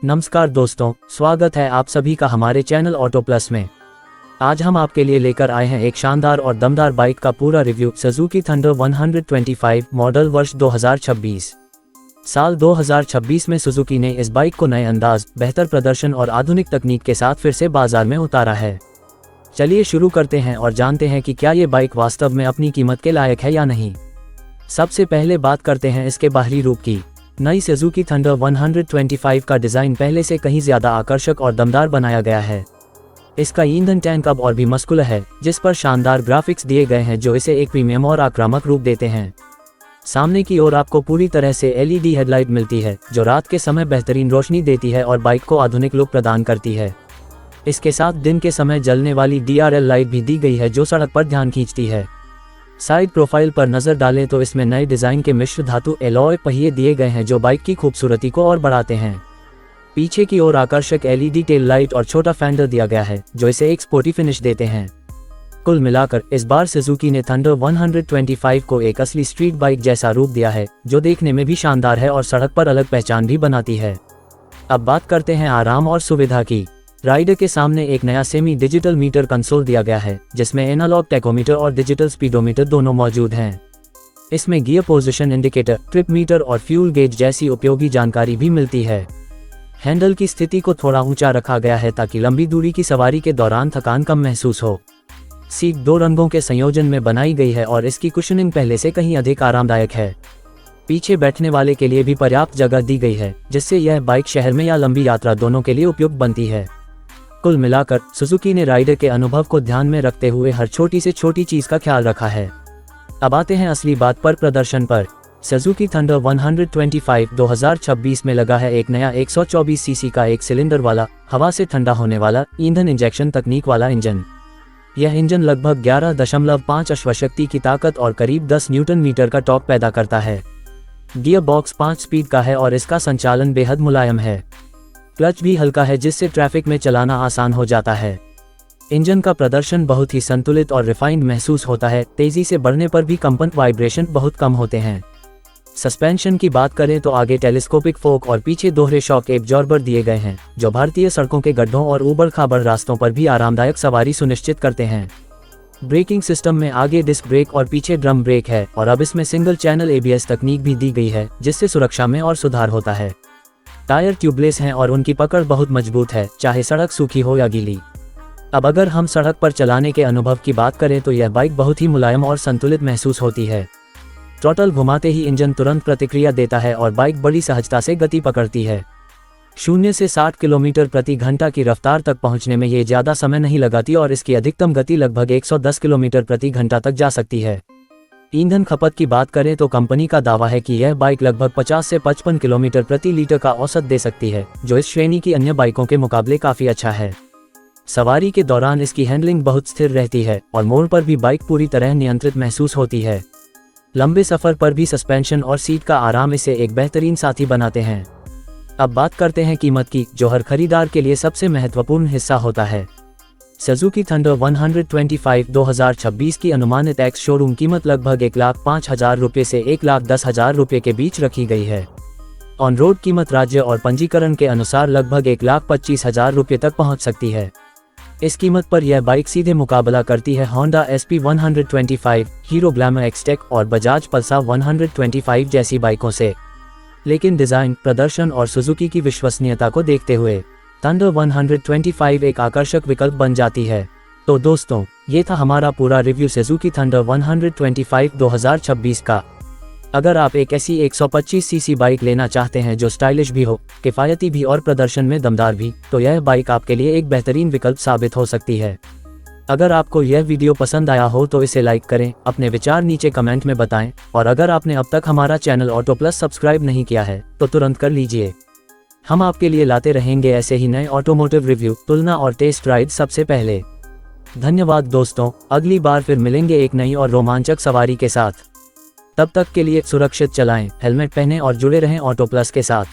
नमस्कार दोस्तों, स्वागत है आप सभी का हमारे चैनल ऑटो प्लस में। आज हम आपके लिए लेकर आए हैं एक शानदार और दमदार बाइक का पूरा रिव्यू। सुजुकी थंडर 125 मॉडल वर्ष 2026। साल 2026 में सुजुकी ने इस बाइक को नए अंदाज, बेहतर प्रदर्शन और आधुनिक तकनीक के साथ फिर से बाजार में उतारा है। चलिए शुरू करते हैं और जानते हैं कि क्या ये बाइक वास्तव में अपनी कीमत के लायक है या नहीं। सबसे पहले बात करते हैं इसके बाहरी रूप की। नई सुजुकी थंडर 125 का डिज़ाइन पहले से कहीं ज़्यादा आकर्षक और दमदार बनाया गया है। इसका ईंधन टैंक अब और भी मस्कुलर है, जिस पर शानदार ग्राफिक्स दिए गए हैं जो इसे एक प्रीमियम और आक्रामक रूप देते हैं। सामने की ओर आपको पूरी तरह से LED हेडलाइट मिलती है, जो रात के समय बेहतरीन रोशनी देती है और बाइक को आधुनिक लुक प्रदान करती है। इसके साथ दिन के समय जलने वाली DRL लाइट भी दी गई है, जो सड़क पर ध्यान खींचती है। साइड प्रोफाइल पर नज़र डालें तो इसमें नए डिज़ाइन के मिश्र धातु एलॉय पहिए दिए गए हैं, जो बाइक की खूबसूरती को और बढ़ाते हैं। पीछे की ओर आकर्षक LED टेल लाइट और छोटा फेंडर दिया गया है, जो इसे एक स्पोर्टी फिनिश देते हैं। कुल मिलाकर इस बार सुजुकी ने थंडर 125 को एक असली स्ट्रीट बाइक जैसा रूप दिया है, जो देखने में भी शानदार है और सड़क पर अलग पहचान भी बनाती है। अब बात करते हैं आराम और सुविधा की। राइडर के सामने एक नया सेमी डिजिटल मीटर कंसोल दिया गया है, जिसमें एनालॉग टैकोमीटर और डिजिटल स्पीडोमीटर दोनों मौजूद हैं। इसमें gear position indicator, trip meter और फ्यूल गेज जैसी उपयोगी जानकारी भी मिलती है। हैंडल की स्थिति को थोड़ा ऊंचा रखा गया है ताकि लंबी दूरी की सवारी के दौरान थकान कम महसूस हो। सीट 2 रंगों के संयोजन में बनाई गई है और इसकी कुशनिंग पहले से कहीं अधिक आरामदायक है। पीछे बैठने वाले के लिए भी पर्याप्त जगह दी गई है, जिससे यह बाइक शहर में या लंबी यात्रा दोनों के लिए उपयुक्त बनती है। कुल मिलाकर सुजुकी ने राइडर के अनुभव को ध्यान में रखते हुए हर छोटी से छोटी चीज का ख्याल रखा है। अब आते हैं असली बात पर, प्रदर्शन पर। सुजुकी थंडर 125 2026 में लगा है एक नया 124 सीसी का एक सिलेंडर वाला, हवा से ठंडा होने वाला ईंधन इंजेक्शन तकनीक वाला इंजन। यह इंजन लगभग 11.5 अश्वशक्ति की ताकत और करीब 10 न्यूटन मीटर का टॉर्क पैदा करता है। गियर बॉक्स 5 स्पीड का है और इसका संचालन बेहद मुलायम है। क्लच भी हल्का है, जिससे ट्रैफिक में चलाना आसान हो जाता है। इंजन का प्रदर्शन बहुत ही संतुलित और रिफाइंड महसूस होता है। तेजी से बढ़ने पर भी कंपन वाइब्रेशन बहुत कम होते हैं। सस्पेंशन की बात करें तो आगे टेलीस्कोपिक फोक और पीछे दोहरे शॉक एब्जॉर्बर दिए गए हैं, जो भारतीय सड़कों के गड्ढों और ऊबड़ खाबड़ रास्तों पर भी आरामदायक सवारी सुनिश्चित करते हैं। ब्रेकिंग सिस्टम में आगे डिस्क ब्रेक और पीछे ड्रम ब्रेक है और अब इसमें सिंगल चैनल ABS तकनीक भी दी गई है, जिससे सुरक्षा में और सुधार होता है। टायर ट्यूबलेस हैं और उनकी पकड़ बहुत मजबूत है, चाहे सड़क सूखी हो या गीली। अब अगर हम सड़क पर चलाने के अनुभव की बात करें तो यह बाइक बहुत ही मुलायम और संतुलित महसूस होती है। थ्रॉटल घुमाते ही इंजन तुरंत प्रतिक्रिया देता है और बाइक बड़ी सहजता से गति पकड़ती है। 0 से 60 किलोमीटर प्रति घंटा की रफ्तार तक पहुंचने में ये ज़्यादा समय नहीं लगाती और इसकी अधिकतम गति लगभग 110 किलोमीटर प्रति घंटा तक जा सकती है। ईंधन खपत की बात करें तो कंपनी का दावा है कि यह बाइक लगभग 50 से 55 किलोमीटर प्रति लीटर का औसत दे सकती है, जो इस श्रेणी की अन्य बाइकों के मुकाबले काफ़ी अच्छा है। सवारी के दौरान इसकी हैंडलिंग बहुत स्थिर रहती है और मोड़ पर भी बाइक पूरी तरह नियंत्रित महसूस होती है। लंबे सफ़र पर भी सस्पेंशन और सीट का आराम इसे एक बेहतरीन साथी बनाते हैं। अब बात करते हैं कीमत की, जो हर खरीदार के लिए सबसे महत्वपूर्ण हिस्सा होता है। सुजुकी थंडर 125 2026 की अनुमानित एक्स शोरूम कीमत लगभग 1,05,000 रुपये से 1,10,000 रुपये के बीच रखी गई है। ऑन रोड कीमत राज्य और पंजीकरण के अनुसार लगभग 1,25,000 रुपये तक पहुंच सकती है। इस कीमत पर यह बाइक सीधे मुकाबला करती है Honda SP 125, hero glamour XTEC और बजाज पल्सर 125 जैसी बाइकों से। लेकिन डिज़ाइन, प्रदर्शन और सुजुकी की विश्वसनीयता को देखते हुए थंडर 125 एक आकर्षक विकल्प बन जाती है। तो दोस्तों, ये था हमारा पूरा रिव्यू सुजुकी थंडर 125 2026 का। अगर आप एक ऐसी 125 सीसी बाइक लेना चाहते हैं जो स्टाइलिश भी हो, किफ़ायती भी और प्रदर्शन में दमदार भी, तो यह बाइक आपके लिए एक बेहतरीन विकल्प साबित हो सकती है। अगर आपको यह वीडियो पसंद आया हो तो इसे लाइक करें, अपने विचार नीचे कमेंट में बताएं और अगर आपने अब तक हमारा चैनल ऑटो प्लस सब्सक्राइब नहीं किया है तो तुरंत कर लीजिए। हम आपके लिए लाते रहेंगे ऐसे ही नए ऑटोमोटिव रिव्यू, तुलना और टेस्ट राइड सबसे पहले। धन्यवाद दोस्तों, अगली बार फिर मिलेंगे एक नई और रोमांचक सवारी के साथ। तब तक के लिए सुरक्षित चलाएं, हेलमेट पहनें और जुड़े रहें ऑटो प्लस के साथ।